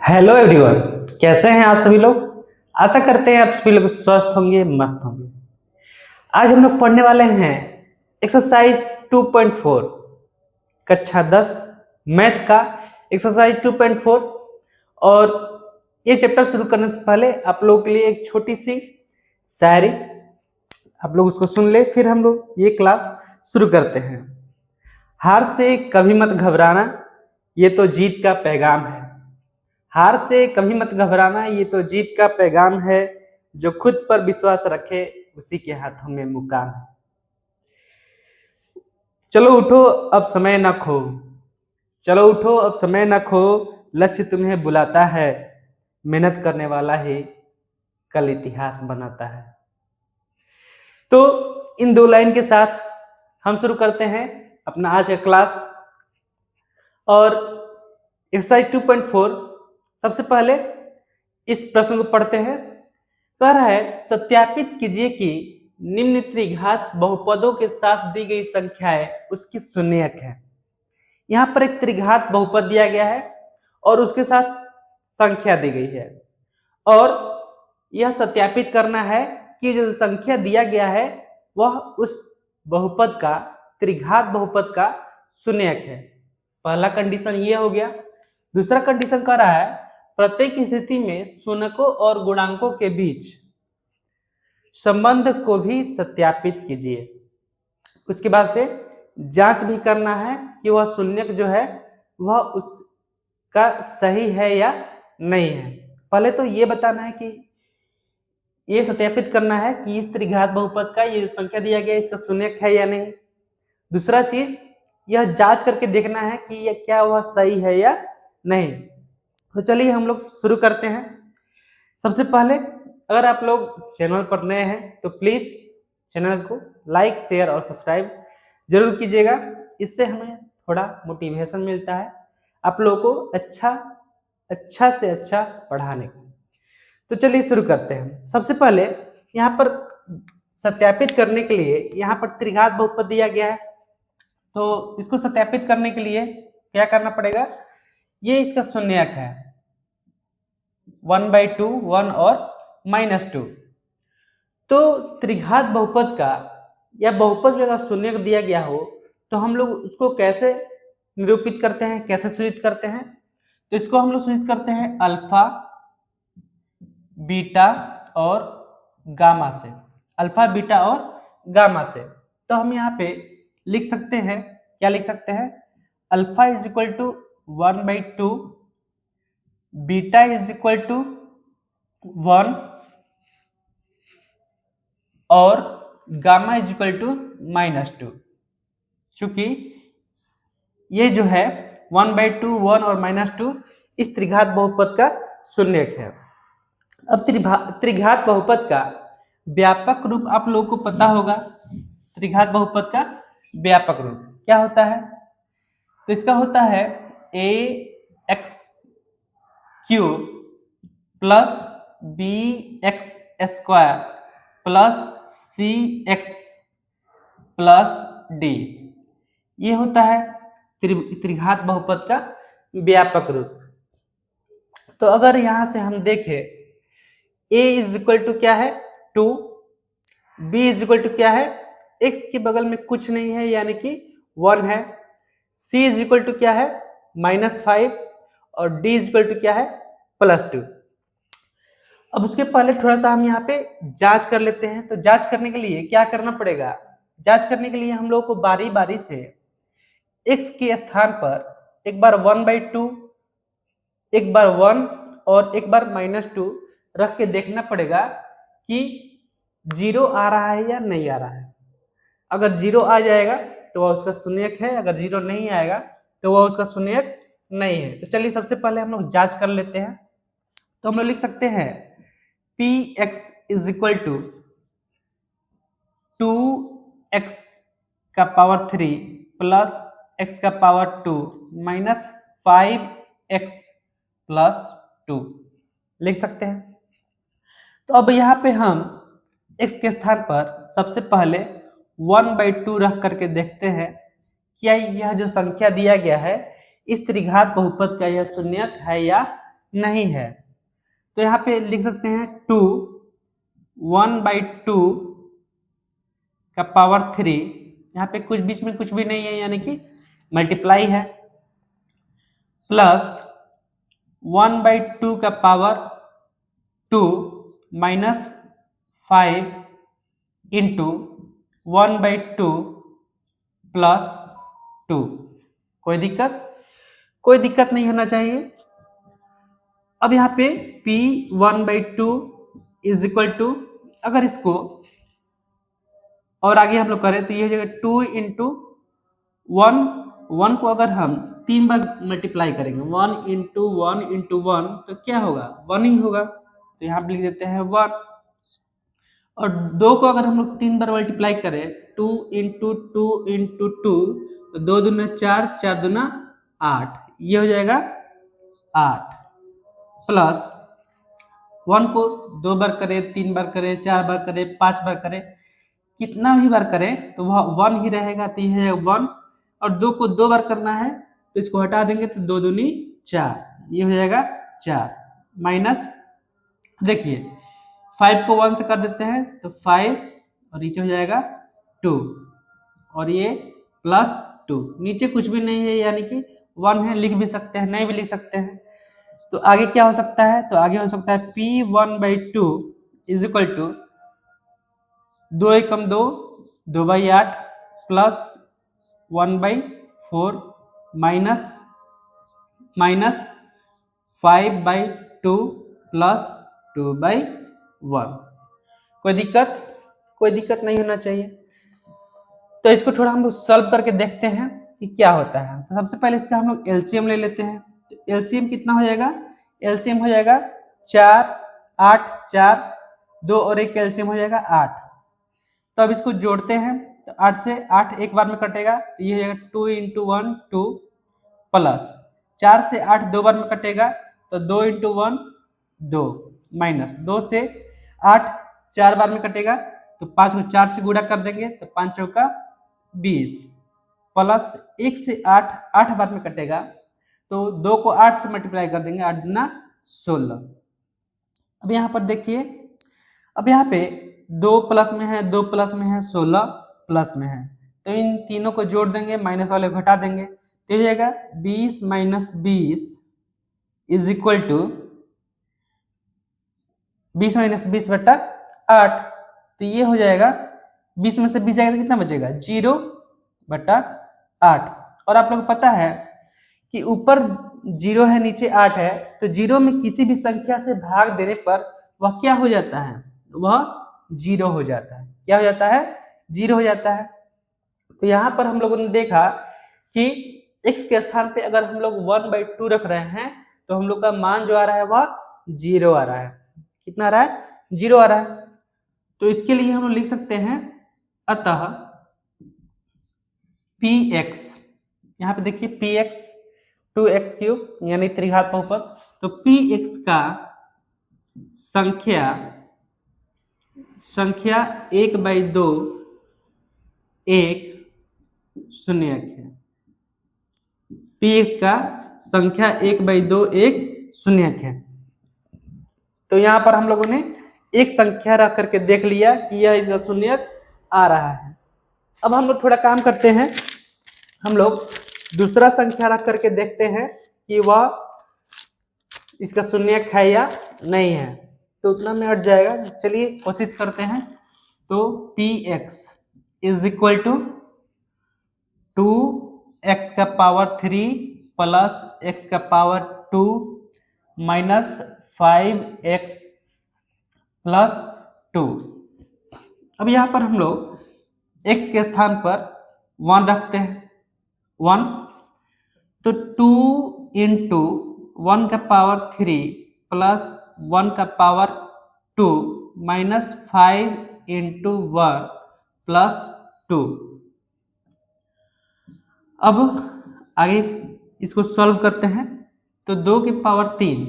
Hello everyone, कैसे हैं आप सभी लोग। आशा करते हैं आप सभी लोग स्वस्थ होंगे, मस्त होंगे। आज हम लोग पढ़ने वाले हैं एक्सरसाइज 2.4 कक्षा 10 मैथ का एक्सरसाइज 2.4। और ये चैप्टर शुरू करने से पहले आप लोगों के लिए एक छोटी सी शायरी, आप लोग उसको सुन ले, फिर हम लोग ये क्लास शुरू करते हैं। हार से कभी मत घबराना, ये तो जीत का पैगाम है। हार से कभी मत घबराना, ये तो जीत का पैगाम है। जो खुद पर विश्वास रखे उसी के हाथों में मुकाम है। चलो उठो अब समय न खो, चलो उठो अब समय न खो, लक्ष्य तुम्हें बुलाता है। मेहनत करने वाला ही कल इतिहास बनाता है। तो इन दो लाइन के साथ हम शुरू करते हैं अपना आज का क्लास। और एक्सरसाइज 2.4 सबसे पहले इस प्रश्न को पढ़ते हैं। कह रहा है सत्यापित कीजिए कि निम्न त्रिघात बहुपदों के साथ दी गई संख्याएं उसकी शून्यक है। यहाँ पर एक त्रिघात बहुपद दिया गया है और उसके साथ संख्या दी गई है, और यह सत्यापित करना है कि जो संख्या दिया गया है वह उस बहुपद का, त्रिघात बहुपद का शून्यक है। पहला कंडीशन ये हो गया। दूसरा कंडीशन कह रहा है प्रत्येक स्थिति में शून्यकों और गुणांकों के बीच संबंध को भी सत्यापित कीजिए। उसके बाद से जांच भी करना है कि वह शून्यक जो है वह उसका सही है या नहीं है। पहले तो ये बताना है कि ये सत्यापित करना है कि इस त्रिघात बहुपद का ये संख्या दिया गया इसका शून्यक है या नहीं। दूसरा चीज यह जांच करके देखना है कि यह क्या वह सही है या नहीं। तो चलिए हम लोग शुरू करते हैं। सबसे पहले अगर आप लोग चैनल पर नए हैं तो प्लीज चैनल को लाइक, शेयर और सब्सक्राइब जरूर कीजिएगा। इससे हमें थोड़ा मोटिवेशन मिलता है आप लोगों को अच्छा से अच्छा पढ़ाने को। तो चलिए शुरू करते हैं। सबसे पहले यहाँ पर सत्यापित करने के लिए यहाँ पर त्रिघात बहुपद दिया गया है, तो इसको सत्यापित करने के लिए क्या करना पड़ेगा, ये इसका शून्यक है 1/2, 1 और -2। तो त्रिघात बहुपद का या बहुपद का अगर शून्यक दिया गया हो तो हम लोग उसको कैसे निरूपित करते हैं, कैसे सूचित करते हैं। तो इसको हम लोग सूचित करते हैं अल्फा, बीटा और गामा से। अल्फा, बीटा और गामा से। तो हम यहाँ पे लिख सकते हैं, क्या लिख सकते हैं, alpha is equal to 1/2, beta is equal to 1 और गामा इज इक्वल टू -2। चूंकि ये जो है 1/2, 1 और -2 इस त्रिघात बहुपद का शून्यक है। अब त्रिघात बहुपद का व्यापक रूप आप लोगों को पता होगा। त्रिघात बहुपद का व्यापक रूप क्या होता है, तो इसका होता है ax³ plus bx² plus cx plus d। ये होता है त्रिघात बहुपद का व्यापक रूप। तो अगर यहां से हम देखें a इज इक्वल टू क्या है 2, b इज इक्वल टू क्या है, x के बगल में कुछ नहीं है यानी कि 1 है, c इज इक्वल टू क्या है -5 और d इज इक्वल टू क्या है +2। अब उसके पहले थोड़ा सा हम यहाँ पे जांच कर लेते हैं। तो जांच करने के लिए क्या करना पड़ेगा, जांच करने के लिए हम लोग को बारी बारी से x के स्थान पर एक बार 1/2, एक बार 1 और एक बार -2 रख के देखना पड़ेगा कि 0 आ रहा है या नहीं आ रहा है। अगर 0 आ जाएगा तो वह उसका शून्यक है, अगर 0 नहीं आएगा तो वह उसका शून्यक नहीं है। तो चलिए सबसे पहले हम लोग जांच कर लेते हैं। तो हम लोग लिख सकते हैं px is equal to 2x का पावर 3 प्लस x का पावर 2 माइनस 5x प्लस 2 लिख सकते हैं। तो अब यहाँ पे हम x के स्थान पर सबसे पहले 1/2 रख करके देखते हैं क्या यह जो संख्या दिया गया है इस त्रिघात बहुपद का यह शून्यक है या नहीं है, तो यहाँ पे लिख सकते हैं 2 1/2 का पावर 3, यहाँ पे कुछ बीच में कुछ भी नहीं है यानी कि मल्टीप्लाई है, प्लस 1/2 का पावर 2 माइनस 5 इंटू 1/2 प्लस 2। कोई दिक्कत? कोई दिक्कत नहीं होना चाहिए। अब यहाँ पे P 1/2 इज इक्वल टू, अगर इसको और आगे हम लोग करें तो ये हो जाएगा 2 इंटू 1 को अगर हम 3 बार मल्टीप्लाई करेंगे, 1 इंटू 1 तो क्या होगा? 1 ही होगा, तो यहाँ पे लिख देते हैं 1। और 2 को अगर हम लोग 3 बार मल्टीप्लाई करें, 2 इंटू 2 इंटू 2, तो 2 दूना 4, 4 दूना 8, ये हो जाएगा 8, प्लस 1 को 2 बार करें, 3 बार करें, 4 बार करें, 5 बार करें, कितना भी बार करें तो वह 1 ही रहेगा, तो यह है 1। और 2 को 2 बार करना है तो इसको हटा देंगे तो 2 दूनी 4, ये हो जाएगा 4, माइनस देखिए 5 को 1 से कर देते हैं तो 5, और नीचे हो जाएगा 2, और ये प्लस 2, नीचे कुछ भी नहीं है यानी कि 1 है, लिख भी सकते हैं, नहीं भी लिख सकते हैं। तो आगे क्या हो सकता है? तो आगे हो सकता है P 1/2 is equal to 2 Ekam 2, 2/8 plus 1/4 minus 5/2 plus 2/1। कोई दिक्कत? कोई दिक्कत नहीं होना चाहिए। तो इसको थोड़ा हम लोग सॉल्व करके देखते हैं कि क्या होता है। तो सबसे पहले इसका हम लोग एलसीएम ले लेते हैं। तो एलसीएम कितना हो जाएगा? एलसीएम हो जाएगा 4, 8, 4, 2 और 1 एलसीएम हो जाएगा 8। तो अब इसको जोड़ते हैं तो 8 से 8 एक बार में कटेगा, तो ये हो जाएगा 2 इंटू 1 2, प्लस 4 से 8 दो बार में कटेगा तो 2 इंटू 1 2, माइनस 2 से 8 4 बार में कटेगा तो 5 को 4 से गुणा कर देंगे तो 5 चौका 20, प्लस 1 से 8 8 बार में कटेगा तो 2 को 8 से मल्टीप्लाई कर देंगे, 8 दूना 16। अब यहाँ पर देखिए, अब यहाँ पे 2 प्लस में है, 2 प्लस में है, 16 प्लस में है, तो इन तीनों को जोड़ देंगे, माइनस वाले घटा देंगे, तो हो जाएगा 20 minus 20 is equal to 20 minus 20 बटा 8। तो ये हो जाएगा 20 में से 20 जाएगा तो कितना बचेगा? 0 बटा 8। और आप लोग को पता है कि ऊपर 0 है, नीचे 8 है, तो 0 में किसी भी संख्या से भाग देने पर वह क्या हो जाता है? वह 0 हो जाता है। क्या हो जाता है? 0 हो जाता है। तो यहाँ पर हम लोगों ने देखा कि x के स्थान पे अगर हम लोग 1/2 रख रहे हैं तो हम लोग का मान जो आ रहा है वह 0 आ रहा है। कितना आ रहा है? 0 आ रहा है। तो इसके लिए हम लोग लिख सकते हैं, अतः px, यहाँ पे देखिए px 2x³ यानी त्रिघात बहुपद, तो px का संख्या 1/2 एक शून्यक है। px का संख्या 1/2 एक शून्यक है। तो यहाँ पर हम लोगों ने एक संख्या रख करके देख लिया कि यह इसका शून्यक आ रहा है। अब हम लोग थोड़ा काम करते हैं, हम लोग दूसरा संख्या रख करके देखते हैं कि वह इसका शून्यक है या नहीं है, तो उतना में अट जाएगा। चलिए कोशिश करते हैं। तो px is equal to 2x का पावर 3 प्लस x का पावर 2 माइनस 5x प्लस 2। अब यहाँ पर हम लोग x के स्थान पर 1 रखते हैं, 1, तो 2 इंटू 1 का पावर 3 प्लस 1 का पावर 2 माइनस 5 इंटू 1 प्लस 2। अब आगे इसको सॉल्व करते हैं। तो 2 की पावर 3,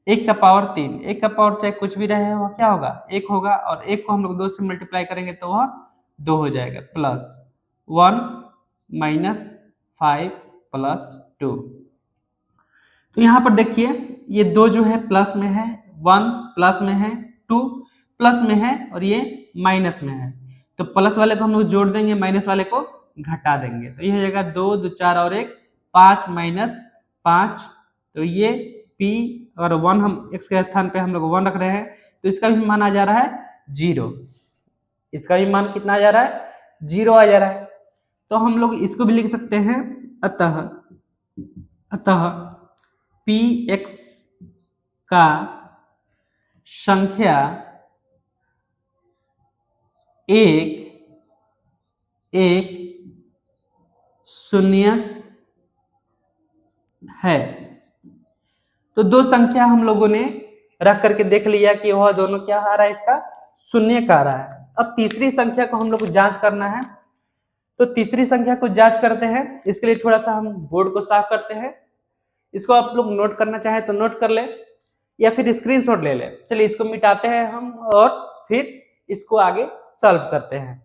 1 का पावर 3, 1 का पावर चाहे कुछ भी रहे वह क्या होगा? 1 होगा, और 1 को हम लोग 2 से मल्टीप्लाई करेंगे तो वह 2 हो जाएगा, प्लस 1 माइनस 5 प्लस 2। तो यहाँ पर देखिए ये 2 जो है प्लस में है, 1 प्लस में है, 2 प्लस में है और ये माइनस में है। तो प्लस वाले को हम लोग जोड़ देंगे, माइनस वाले को घटा देंगे। तो ये हो जाएगा 2 2 4 और 1 5 माइनस 5। तो ये p और 1 हम x के स्थान पे हम लोग 1 रख रहे हैं, तो इसका भी मान आ जा रहा है 0। इसका भी मान कितना आ जा रहा है? 0 आ जा रहा है। तो हम लोग इसको भी लिख सकते हैं, अतः px का संख्या एक शून्यक है। तो दो संख्या हम लोगों ने रख करके देख लिया कि वह दोनों क्या आ रहा है, इसका शून्य का आ रहा है। अब तीसरी संख्या को हम लोग को जांच करना है। तो तीसरी संख्या को जांच करते हैं। इसके लिए थोड़ा सा हम बोर्ड को साफ करते हैं। इसको आप लोग नोट करना चाहे तो नोट कर ले या फिर स्क्रीनशॉट ले ले। चलिए इसको मिटाते हैं हम और फिर इसको आगे सॉल्व करते हैं।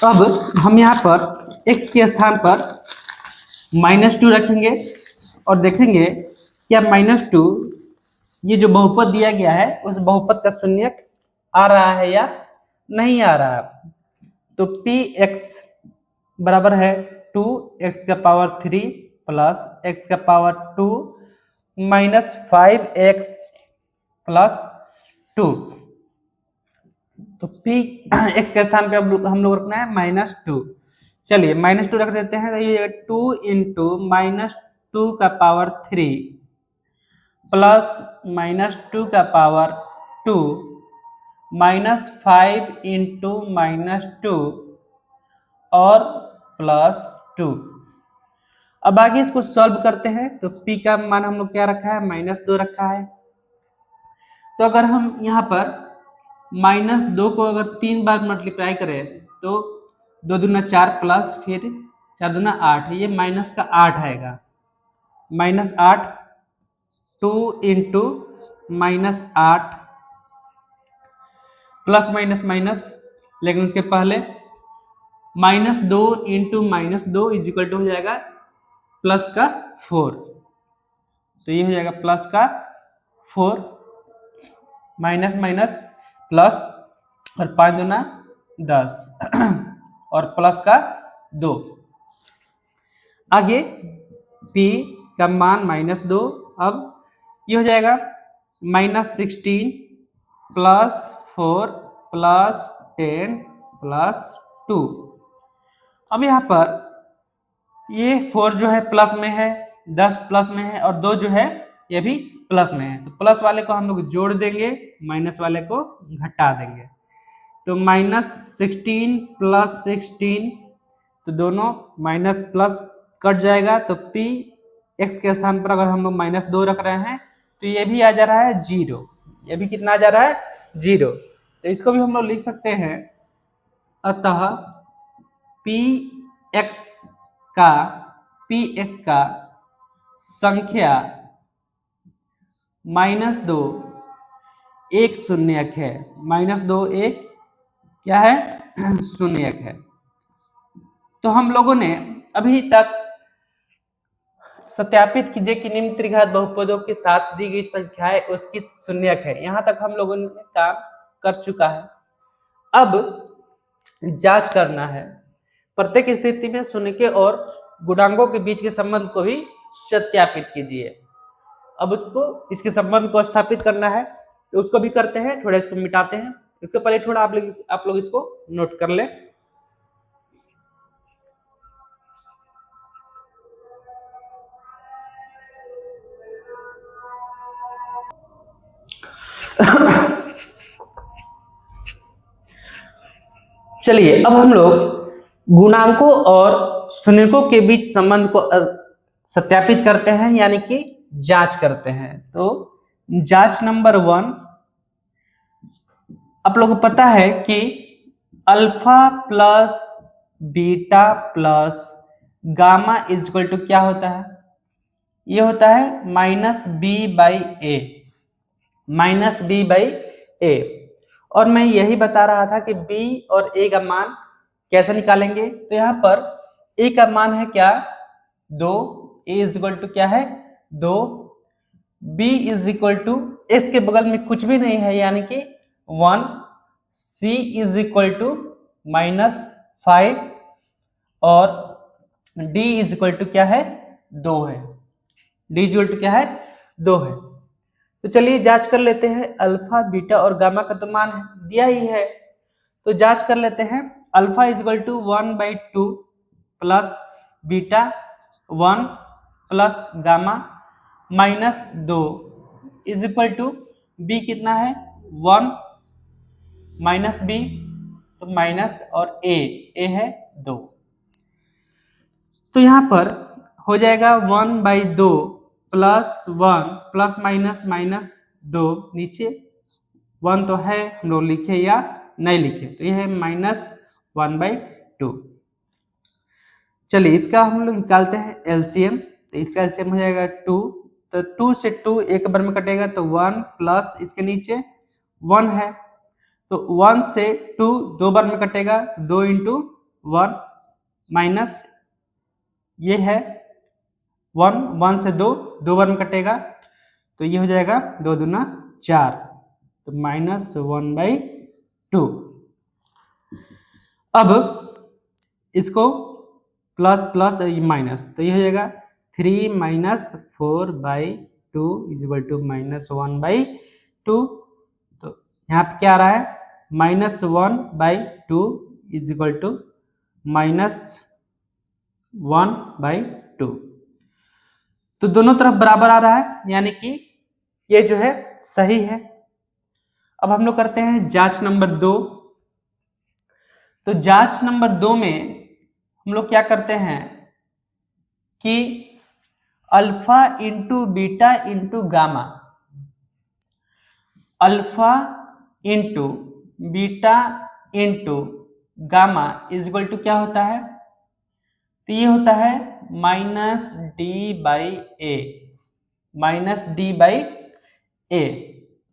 अब हम यहाँ पर x के स्थान पर -2 रखेंगे और देखेंगे क्या -2 ये जो बहुपद दिया गया है उस बहुपद का शून्यक आ रहा है या नहीं आ रहा है। तो px बराबर है 2x का पावर 3 प्लस x का पावर 2 माइनस 5x प्लस 2। तो p x के स्थान पे हम लोग रखना है -2। चलिए -2 रख देते हैं। तो ये 2 इंटू -2 का पावर 3 प्लस -2 का पावर 2 माइनस 5 इंटू -2 और प्लस 2। अब आगे इसको सॉल्व करते हैं। तो p का मान हम लोग क्या रखा है? -2 रखा है। तो अगर हम यहाँ पर -2 को अगर 3 बार मल्टीप्लाई करें तो 2 दूना 4 प्लस फिर 4 दूना 8, ये माइनस का 8 आएगा। -8 2 इंटू -8 प्लस माइनस माइनस, लेकिन उसके पहले -2 इंटू -2 इज इक्वल टू हो जाएगा प्लस का 4। तो ये हो जाएगा प्लस का 4 माइनस माइनस प्लस और 5 दूना 10 और प्लस का 2। आगे p का मान -2। अब ये हो जाएगा -16 प्लस 4 प्लस 10 प्लस 2। अब यहाँ पर ये 4 जो है प्लस में है, 10 प्लस में है और 2 जो है ये भी प्लस में है। तो प्लस वाले को हम लोग जोड़ देंगे, माइनस वाले को घटा देंगे। तो -16 प्लस 16, तो दोनों माइनस प्लस कट जाएगा। तो p x के स्थान पर अगर हम लोग -2 रख रहे हैं तो ये भी आ जा रहा है 0। ये भी कितना आ जा रहा है? 0। तो इसको भी हम लोग लिख सकते हैं, अतः px का संख्या -2 एक शून्यक है। -2 एक क्या है? शून्यक है। तो हम लोगों ने अभी तक सत्यापित कीजिए कि निम्न त्रिघात बहुपदों के साथ दी गई संख्याएं उसकी शून्यक है। यहां तक हम लोगों ने काम कर चुका है। अब जांच करना है। प्रत्येक स्थिति में शून्य के और गुणांकों के बीच के संबंध को भी सत्यापित कीजिए। अब उसको इसके संबंध को स्थापित करना है तो उसको भी करते हैं। थोड़ा इसको मिटाते हैं। इसके पहले थोड़ा आप लोग इसको नोट कर ले। चलिए अब हम लोग गुणांकों और शून्यकों के बीच संबंध को सत्यापित करते हैं, यानी कि जांच करते हैं। तो जांच नंबर 1, आप लोगों को पता है कि alpha plus beta plus gamma is equal to क्या होता है? ये होता है -b/a। -b/a और मैं यही बता रहा था कि b और a का मान कैसे निकालेंगे। तो यहाँ पर a का मान है क्या 2, a इज इक्वल टू क्या है 2, b is equal to s के बगल में कुछ भी नहीं है यानी कि 1, c इज इक्वल टू -5 और d इज इक्वल टू क्या है 2 है। d इज इक्वल टू क्या है 2 है। तो चलिए जांच कर लेते हैं, अल्फा बीटा और गामा का तो मान है दिया ही है, तो जांच कर लेते हैं। Alpha is equal to 1/2 plus beta 1 plus gamma -2 is equal to B कितना है 1 माइनस बी तो माइनस और ए है 2। तो यहाँ पर हो जाएगा 1/2 प्लस 1 प्लस माइनस -2, नीचे 1 तो है हम लोग लिखे या नहीं लिखे, तो यह है -1/2। चलिए इसका हम लोग निकालते हैं एलसीएम। तो इसका एलसीएम हो जाएगा 2, तो 2 से 2 एक बार में कटेगा तो 1 प्लस इसके नीचे 1 है, तो 1 से 2 दो बार में कटेगा 2 × 1 माइनस ये है 1 से 2 दो बार में कटेगा तो ये हो जाएगा 2 दूना 4, तो -1/2। अब इसको प्लस प्लस माइनस, तो ये हो जाएगा 3 - 4/2 इज इक्वल टू -1/2। तो यहाँ पे क्या आ रहा है -1/2 इज इक्वल टू -1/2। तो दोनों तरफ बराबर आ रहा है यानी कि ये जो है सही है। अब हम लोग करते हैं जांच नंबर 2। तो जांच नंबर 2 में हम लोग क्या करते हैं कि alpha into beta into gamma, alpha into beta into gamma is equal to क्या होता है, तो ये होता है -d/a, -d/a।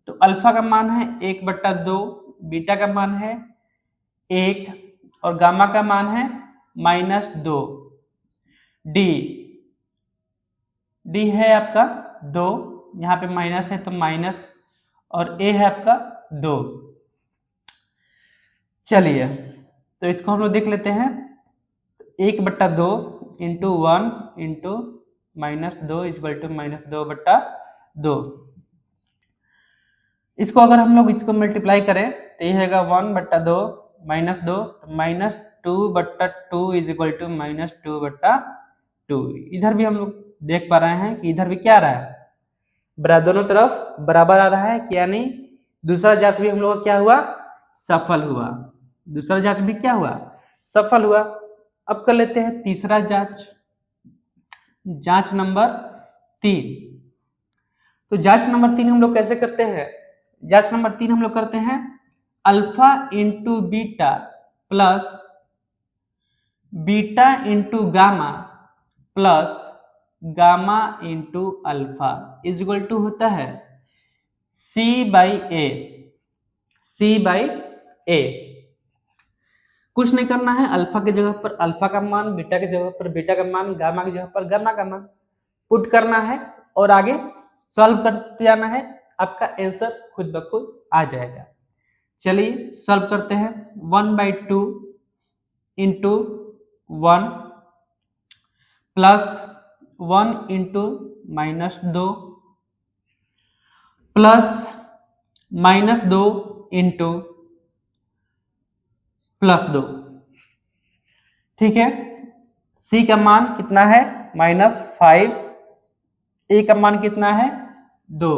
तो अल्फा का मान है 1/2, बीटा का मान है 1 और गामा का मान है -2। डी है आपका 2, यहाँ पे माइनस है तो माइनस, और ए है आपका 2। चलिए तो इसको हम लोग देख लेते हैं। 1/2 into 1 into -2 is equal to -2/2। इसको अगर हम लोग इसको मल्टीप्लाई करें तो ये होगा 1/2 -2 -2/2 इज इक्वल टू -2/2। इधर भी हम लोग देख पा रहे हैं कि इधर भी क्या आ रहा है दोनों तरफ बराबर आ रहा है, क्या नहीं। दूसरा जांच भी हम लोग का क्या हुआ सफल हुआ, दूसरा जांच भी क्या हुआ सफल हुआ। अब कर लेते हैं तीसरा जांच, जांच नंबर 3। तो जांच नंबर 3 हम लोग कैसे करते हैं, जांच नंबर 3 हम लोग करते हैं alpha into beta plus beta into gamma plus gamma into alpha is equal to होता है C/A। C/A कुछ नहीं करना है, अल्फा के जगह पर अल्फा का मान, बीटा के जगह पर बीटा का मान, गामा की जगह पर गामा का मान पुट करना है और आगे सॉल्व करते जाना है, आपका आंसर खुद ब खुद आ जाएगा। चलिए सॉल्व करते हैं। 1/2 into 1 plus 1 into -2 plus -2 into +2, ठीक है। सी का मान कितना है -5, ए का मान कितना है 2,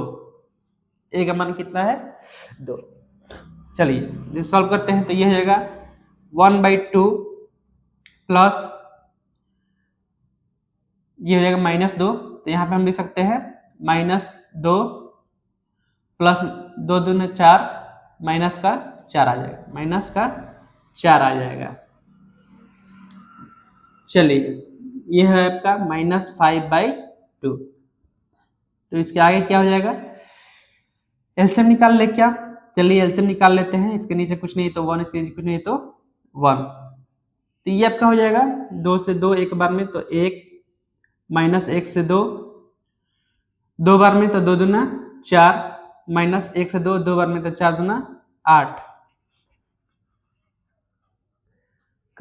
ए का मान कितना है 2। चलिए जब सॉल्व करते हैं तो ये हो जाएगा 1/2 प्लस ये हो जाएगा -2, तो यहाँ पे हम लिख सकते हैं -2 प्लस 2 दूनी 4 माइनस का 4 आ जाएगा, माइनस का 4 आ जाएगा। चलिए ये है आपका -5/2। तो इसके आगे क्या हो जाएगा एलसीएम निकाल ले क्या, चलिए एलसीएम निकाल लेते हैं। इसके नीचे कुछ नहीं तो 1, इसके नीचे कुछ नहीं तो 1, तो ये आपका हो जाएगा 2 से 2 एक बार में तो 1 माइनस 1 से 2 2 बार में तो 2 दूना 4 माइनस 1 से 2 2 बार में तो 4 दूना 8।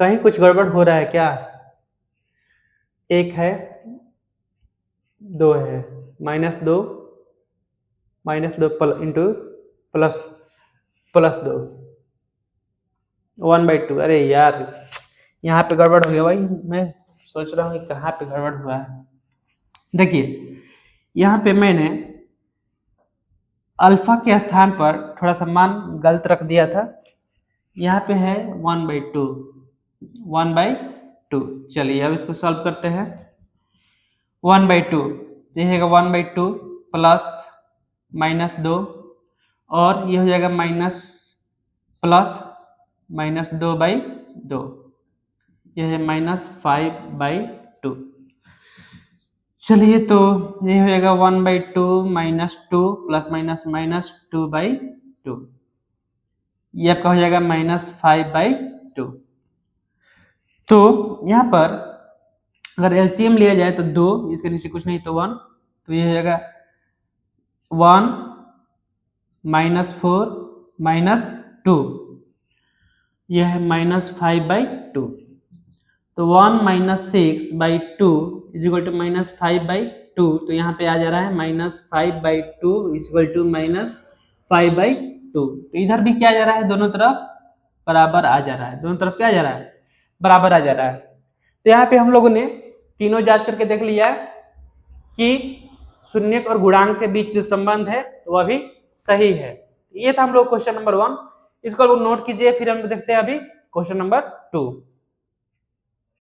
कहीं कुछ गड़बड़ हो रहा है क्या? 1 है 2 है -2 इंटू प्लस 2 1/2। अरे यार यहाँ पे गड़बड़ हो गया भाई, मैं सोच रहा हूँ कहाँ पे गड़बड़ हुआ है। देखिए यहाँ पे मैंने अल्फा के स्थान पर थोड़ा सा मान गलत रख दिया था। यहाँ पे है 1/2। चलिए अब इसको सॉल्व करते हैं। 1/2 ये है 1/2 प्लस -2 और ये हो जाएगा -2/2, यह है -5/2। चलिए तो ये हो जाएगा 1/2 -2 प्लस -2/2, ये आपका हो जाएगा -5/2। तो यहाँ पर अगर एलसीएम लिया जाए तो 2, इसके नीचे कुछ नहीं तो 1, तो ये हो जाएगा 1 -4 -2, यह है -5/2। तो 1 - 6/2 इजिकल टू -5/2, तो यहाँ पे आ जा रहा है -5/2 इजिकल टू -5/2। तो इधर भी क्या आ जा रहा है, दोनों तरफ बराबर आ जा रहा है, दोनों तरफ क्या आ जा रहा है, बराबर आ जा रहा है। तो यहाँ पे हम लोगों ने तीनों जांच करके देख लिया कि शून्यक और गुणांक के बीच जो संबंध है वह भी सही है। ये था हम लोग क्वेश्चन नंबर 1, इसको नोट कीजिए। फिर हम देखते हैं अभी क्वेश्चन नंबर 2।